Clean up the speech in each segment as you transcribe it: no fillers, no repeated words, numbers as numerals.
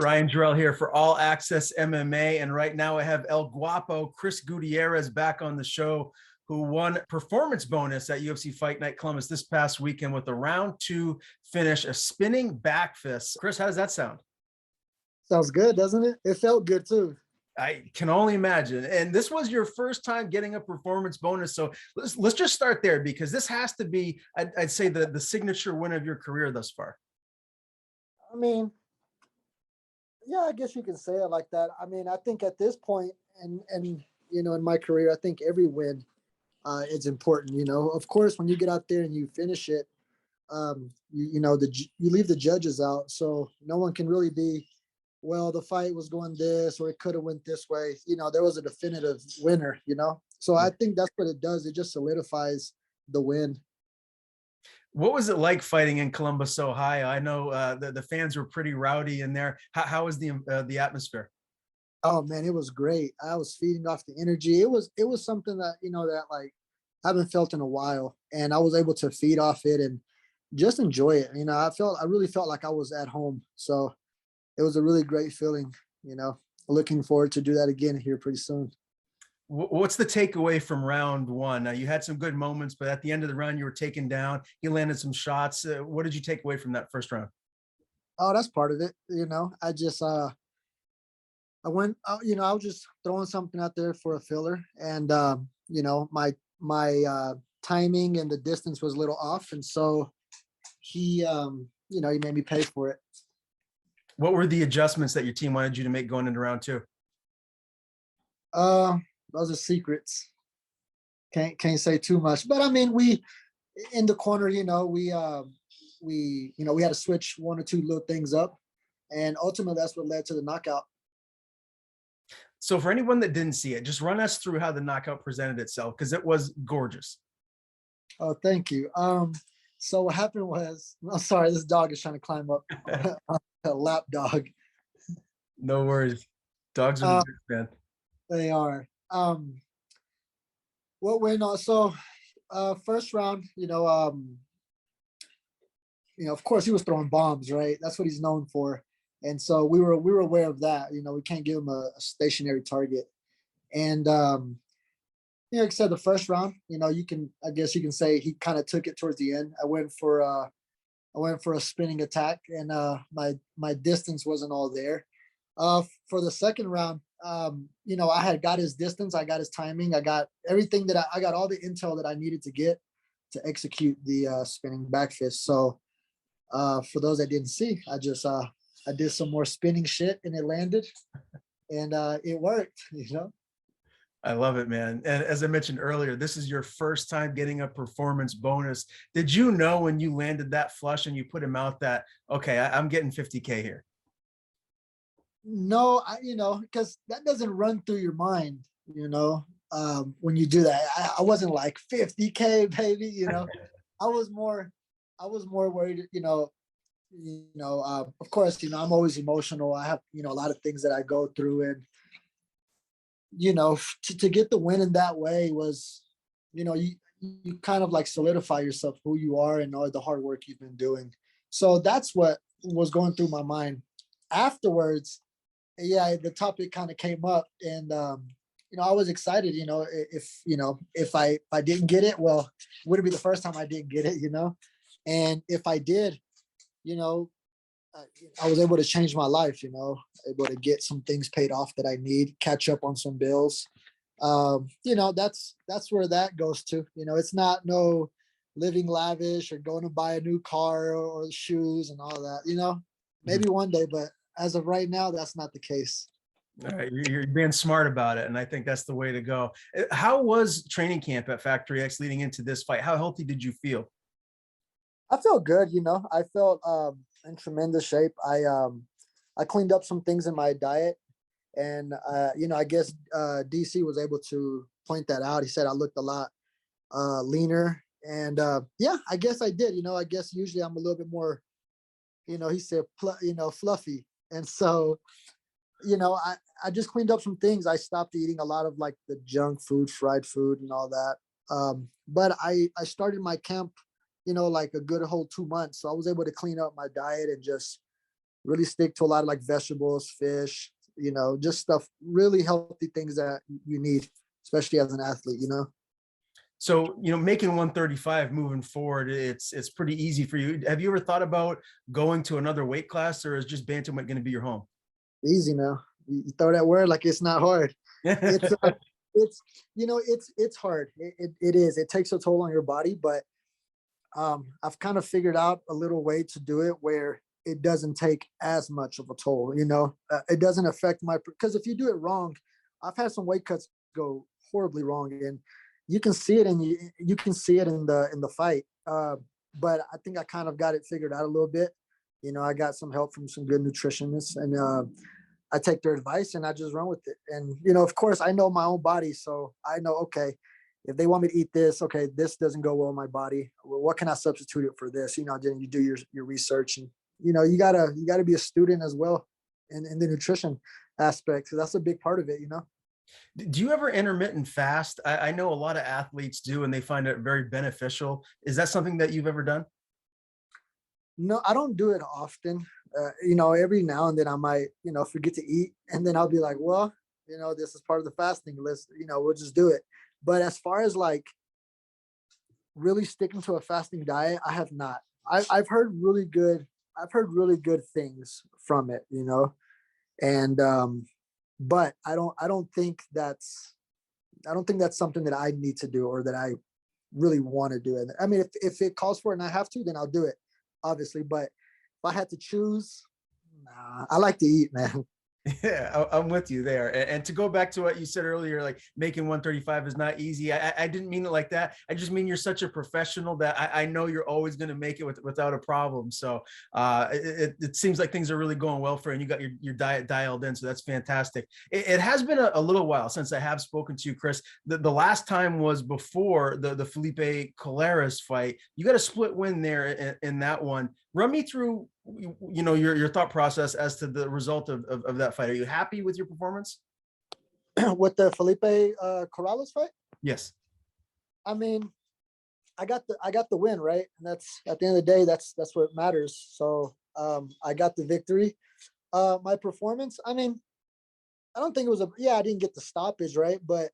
right, Ryan Jarrell here for All Access MMA. And right now I have El Guapo, Chris Gutierrez, back on the show, who won performance bonus at UFC Fight Night Columbus this past weekend with a round 2 finish, a spinning back fist. Chris, how does that sound? Sounds good, doesn't it? It felt good too. I can only imagine. And this was your first time getting a performance bonus. So let's just start there, because this has to be, I'd say, the signature win of your career thus far. I mean, yeah, I guess you can say it like that. I mean, I think at this point, and in my career, I think every win is important. Of course, when you get out there and you finish it, you leave the judges out, so no one can really be, well, the fight was going this, or it could have went this way. There was a definitive winner. So I think that's what it does. It just solidifies the win. What was it like fighting in Columbus, Ohio? I know the fans were pretty rowdy in there. How was the atmosphere? Oh man, it was great. I was feeding off the energy. It was something that that like I haven't felt in a while, and I was able to feed off it and just enjoy it. I really felt like I was at home. So it was a really great feeling. Looking forward to do that again here pretty soon. What's the takeaway from round 1? You had some good moments, but at the end of the round, you were taken down. You landed some shots. What did you take away from that first round? Oh, that's part of it. I just I went. I was just throwing something out there for a filler, and my timing and the distance was a little off, and so he he made me pay for it. What were the adjustments that your team wanted you to make going into round 2? Those are secrets. Can't say too much. But I mean, we in the corner, we had to switch one or two little things up, and ultimately that's what led to the knockout. So for anyone that didn't see it, just run us through how the knockout presented itself, because it was gorgeous. Oh, thank you. So what happened was, I'm sorry, this dog is trying to climb up. A lap dog. No worries. Dogs are the man. They are. What went on? So, first round, of course he was throwing bombs, right? That's what he's known for, and so we were aware of that. We can't give him a stationary target, and like I said, the first round, I guess you can say he kind of took it towards the end. I went for a spinning attack, and my distance wasn't all there. For the second round, I had got his distance, I got his timing, I got everything that I got all the intel that I needed to get to execute the spinning back fist. So for those that didn't see, I did some more spinning shit, and it landed, and it worked. I love it, man. And as I mentioned earlier, this is your first time getting a performance bonus. Did you know when you landed that flush and you put him out that, okay, I'm getting 50K here? No, because that doesn't run through your mind, when you do that. I wasn't like 50K, baby. I was more worried, of course, I'm always emotional. I have, a lot of things that I go through, and, to get the win in that way was, you kind of like solidify yourself, who you are, and all the hard work you've been doing. So that's what was going through my mind. Afterwards, yeah, the topic kind of came up, and I was excited. If I didn't get it, well, would it be the first time I didn't get it? And if I did, I was able to change my life. Able to get some things paid off that I need, catch up on some bills. That's where that goes to. It's not no living lavish or going to buy a new car or shoes and all that. Maybe one day, but as of right now, that's not the case. All right, you're being smart about it, and I think that's the way to go. How was training camp at Factory X leading into this fight? How healthy did you feel? I felt good. I felt in tremendous shape. I cleaned up some things in my diet, and I guess DC was able to point that out. He said I looked a lot leaner, and yeah, I guess I did. I guess usually I'm a little bit more, he said, fluffy. And so, I just cleaned up some things. I stopped eating a lot of like the junk food, fried food and all that. But I started my camp, like a good whole 2 months. So I was able to clean up my diet and just, really stick to a lot of like vegetables, fish, just stuff, really healthy things that you need, especially as an athlete, So, making 135 moving forward, it's pretty easy for you. Have you ever thought about going to another weight class, or is just bantamweight going to be your home? Easy now. You throw that word like it's not hard. It's it's hard. It is. It takes a toll on your body, but I've kind of figured out a little way to do it where it doesn't take as much of a toll. It doesn't affect because if you do it wrong, I've had some weight cuts go horribly wrong, and you can see it, and you can see it in the fight. But I think I kind of got it figured out a little bit. I got some help from some good nutritionists, and I take their advice and I just run with it. And, of course I know my own body. So I know, okay, if they want me to eat this, okay, this doesn't go well in my body. Well, what can I substitute it for this? Then you do your research, and, you gotta be a student as well in the nutrition aspect. So that's a big part of it, Do you ever intermittent fast? I know a lot of athletes do, and they find it very beneficial. Is that something that you've ever done? No, I don't do it often. Every now and then I might, forget to eat, and then I'll be like, well, this is part of the fasting list. We'll just do it. But as far as like really sticking to a fasting diet, I have not. I've heard really good. I've heard really good things from it, and but I don't think that's something that I need to do or that I really want to do. And I mean, if it calls for it and I have to, then I'll do it, obviously. But if I had to choose, nah, I like to eat, man. Yeah, I'm with you there. And to go back to what you said earlier, like making 135 is not easy. I didn't mean it like that. I just mean you're such a professional that I know you're always going to make it without a problem. So it seems like things are really going well for you, and you got your diet dialed in. So that's fantastic. It has been a little while since I have spoken to you, Chris. The last time was before the Felipe Colares fight. You got a split win there in that one. Run me through your thought process as to the result of that fight. Are you happy with your performance? With the Felipe Corrales fight? Yes. I mean, I got the win, right? And that's, at the end of the day, that's what matters. So I got the victory. My performance, I mean, I don't think it was I didn't get the stoppage, right? But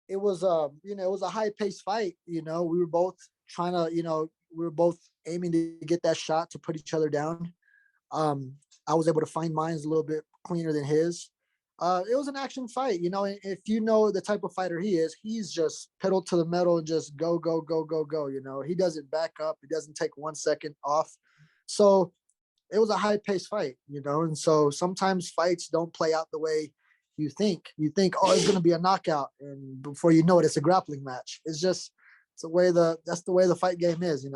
it was it was a high-paced fight. We were both trying to, we were both aiming to get that shot to put each other down. I was able to find mine a little bit cleaner than his. It was an action fight, and if you know the type of fighter he is, he's just pedal to the metal and just go, go, go, go, go. He doesn't back up. He doesn't take 1 second off. So it was a high paced fight, and so sometimes fights don't play out the way you think. You think, oh, it's going to be a knockout. And before you know it, it's a grappling match. That's the way the fight game is, And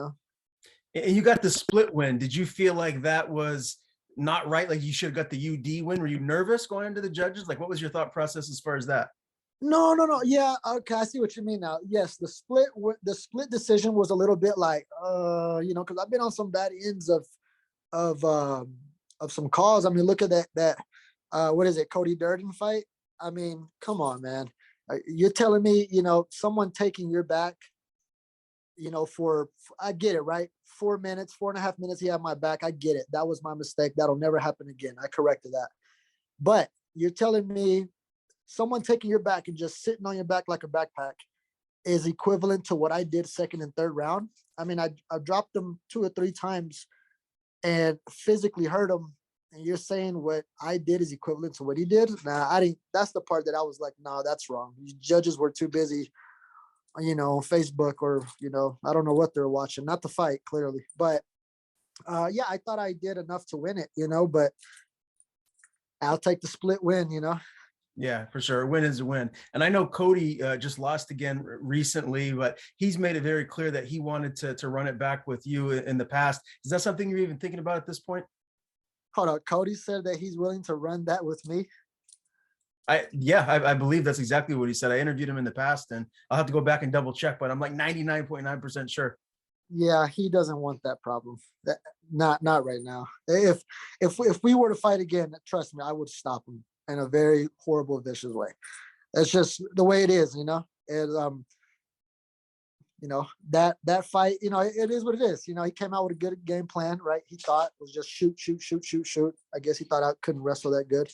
you got the split win. Did you feel like that was not right? Like you should have got the UD win? Were you nervous going into the judges? Like, what was your thought process as far as that? No. Yeah. Okay. I see what you mean now. Yes. The split decision was a little bit like, cause I've been on some bad ends of some calls. I mean, look at that, what is it? Cody Durden fight. I mean, come on, man. You're telling me, someone taking your back, I get it, right? 4 minutes, 4.5 minutes, he had my back. I get it. That was my mistake. That'll never happen again. I corrected that. But you're telling me someone taking your back and just sitting on your back like a backpack is equivalent to what I did second and third round. I mean, I dropped him 2 or 3 times and physically hurt him. And you're saying what I did is equivalent to what he did? Nah, I didn't. That's the part that I was like, no, that's wrong. These judges were too busy, on Facebook, or, I don't know what they're watching, not the fight clearly, but I thought I did enough to win it, but I'll take the split win, Yeah, for sure. A win is a win. And I know Cody just lost again recently, but he's made it very clear that he wanted to run it back with you in the past. Is that something you're even thinking about at this point? Hold on. Cody said that he's willing to run that with me. I believe that's exactly what he said. I interviewed him in the past, and I'll have to go back and double check, but I'm like 99.9% sure. Yeah, he doesn't want that problem. Not right now. If we were to fight again, trust me, I would stop him in a very horrible, vicious way. It's just the way it is, And that fight, it is what it is. He came out with a good game plan, right? He thought it was just shoot, shoot, shoot, shoot, shoot. I guess he thought I couldn't wrestle that good.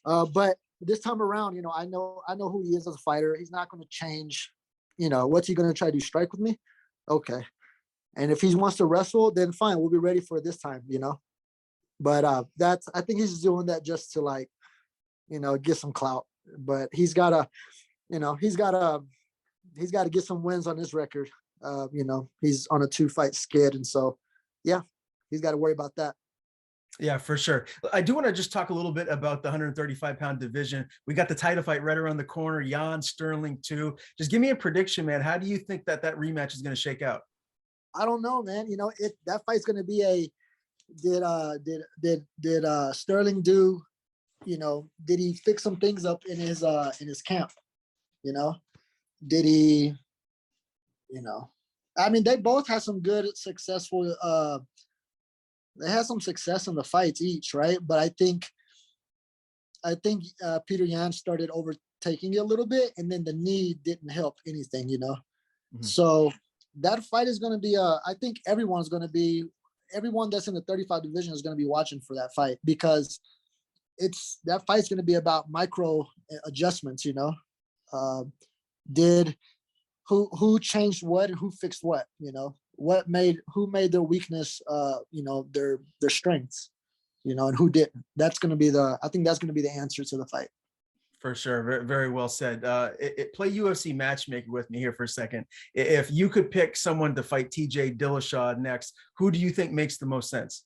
But this time around, I know who he is as a fighter. He's not going to change. What's he going to try to do? Strike with me? Okay. And if he wants to wrestle, then fine. We'll be ready for it this time, But I think he's doing that just to get some clout. But he's gotta get some wins on his record. He's on a 2-fight skid. And so, yeah, he's got to worry about that. Yeah, for sure. I do want to just talk a little bit about the 135-pound division. We got the title fight right around the corner, Jan Sterling 2. Just give me a prediction, man. How do you think that rematch is going to shake out? I don't know, man. That fight's going to be did Sterling do, did he fix some things up in his camp? Did he, I mean, they both had some good, successful, they had some success in the fights each, right? But I think Peter Yan started overtaking it a little bit, and then the knee didn't help anything, Mm-hmm. So that fight is going to be, I think everyone that's in the 35 division is going to be watching for that fight, because that fight's going to be about micro adjustments, who changed what and who fixed what, who made their weakness, their strengths, and who didn't. I think that's going to be the answer to the fight. For sure. Very, very well said. Play UFC matchmaker with me here for a second. If you could pick someone to fight TJ Dillashaw next, who do you think makes the most sense?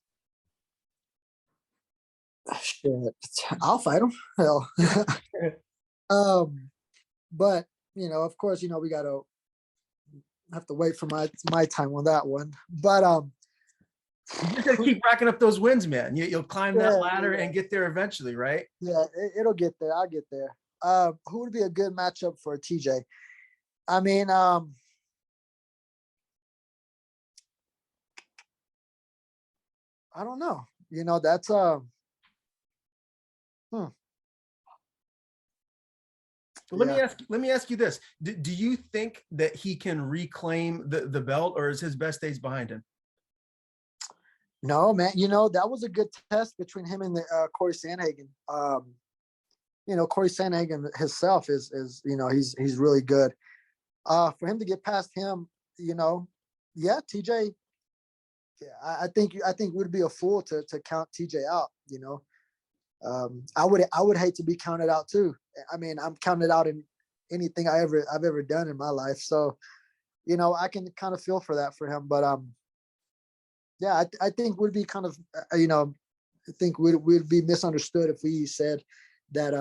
Shit, I'll fight him. Hell. But of course, we gotta have to wait for my time on that one. But you just gotta keep racking up those wins, man. You'll climb that ladder and get there eventually, right? Yeah, it'll get there. I'll get there. Who would be a good matchup for TJ? I mean, I don't know. That's Let me ask you this. Do you think that he can reclaim the belt, or is his best days behind him? No, man. That was a good test between him and Corey Sandhagen. Corey Sandhagen himself is he's really good. For him to get past him, yeah, TJ. Yeah, I think we'd be a fool to count TJ out. I would hate to be counted out too. I mean, I'm counted out in anything I've ever done in my life. So, I can kind of feel for that for him. But yeah, I think we'd be kind of I think we'd be misunderstood if we said that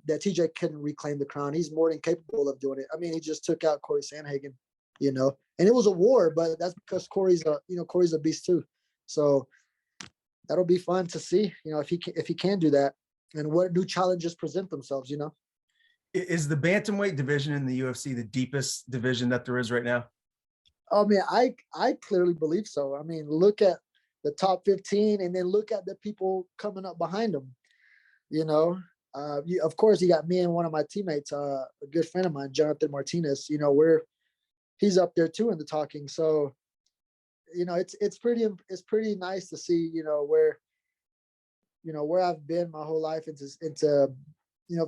TJ couldn't reclaim the crown. He's more than capable of doing it. I mean, he just took out Corey Sandhagen, and it was a war, but that's because Corey's a beast too. So that'll be fun to see, if he can do that, and what new challenges present themselves. Is the bantamweight division in the UFC the deepest division that there is right now? Oh man, I clearly believe so. I mean, look at the top 15, and then look at the people coming up behind them. Of course, you got me and one of my teammates, a good friend of mine, Jonathan Martinez. He's up there too in the talking. So, it's pretty nice to see, where I've been my whole life into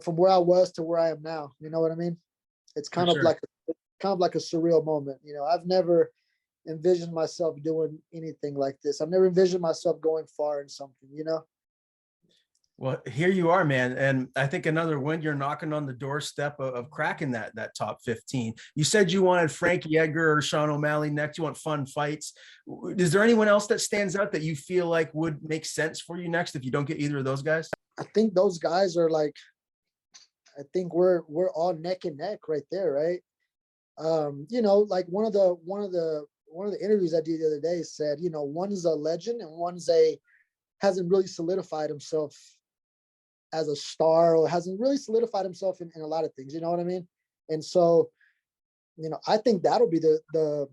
from where I was to where I am now. You know what I mean? It's kind of like a surreal moment. I've never envisioned myself doing anything like this. I've never envisioned myself going far in something, Well, here you are, man. And I think another win, you're knocking on the doorstep of cracking that top 15. You said you wanted Frankie Edgar or Sean O'Malley next. You want fun fights. Is there anyone else that stands out that you feel like would make sense for you next if you don't get either of those guys? I think those guys are I think we're all neck and neck right there, right? Like one of the interviews I did the other day said, one is a legend and one's hasn't really solidified himself as a star, or hasn't really solidified himself in a lot of things. You know what I mean? And so, I think that'll be the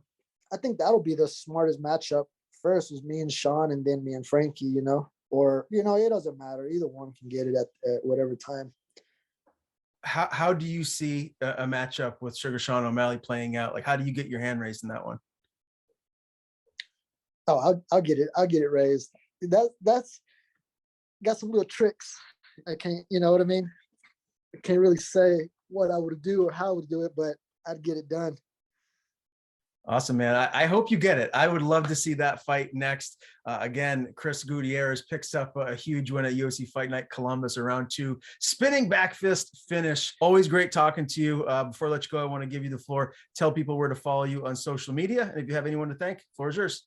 smartest matchup. First is me and Sean, and then me and Frankie. Or it doesn't matter. Either one can get it at whatever time. how do you see a matchup with Sugar Sean O'Malley playing out? Like, how do you get your hand raised in that one? Oh, I'll get it. I'll get it raised. That's got some little tricks. I can't, you know what I mean? I can't really say what I would do or how I would do it, but I'd get it done. Awesome, man. I hope you get it. I would love to see that fight next. Again, Chris Gutierrez picks up a huge win at UFC Fight Night Columbus, round 2. Spinning back fist finish. Always great talking to you. Before I let you go, I want to give you the floor. Tell people where to follow you on social media. And if you have anyone to thank, floor is yours.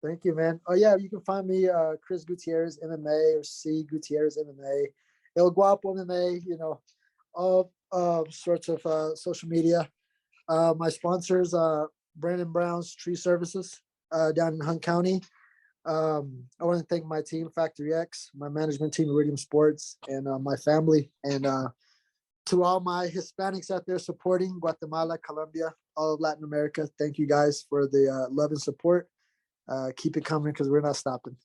Thank you, man. Oh, yeah, you can find me, Chris Gutierrez MMA or C Gutierrez MMA, El Guapo MMA, you know, all sorts of social media. My sponsors, Brandon Brown's Tree Services down in Hunt County. I want to thank my team, Factory X, my management team, Iridium Sports, and my family. And to all my Hispanics out there supporting Guatemala, Colombia, all of Latin America, thank you guys for the love and support. Keep it coming because we're not stopping.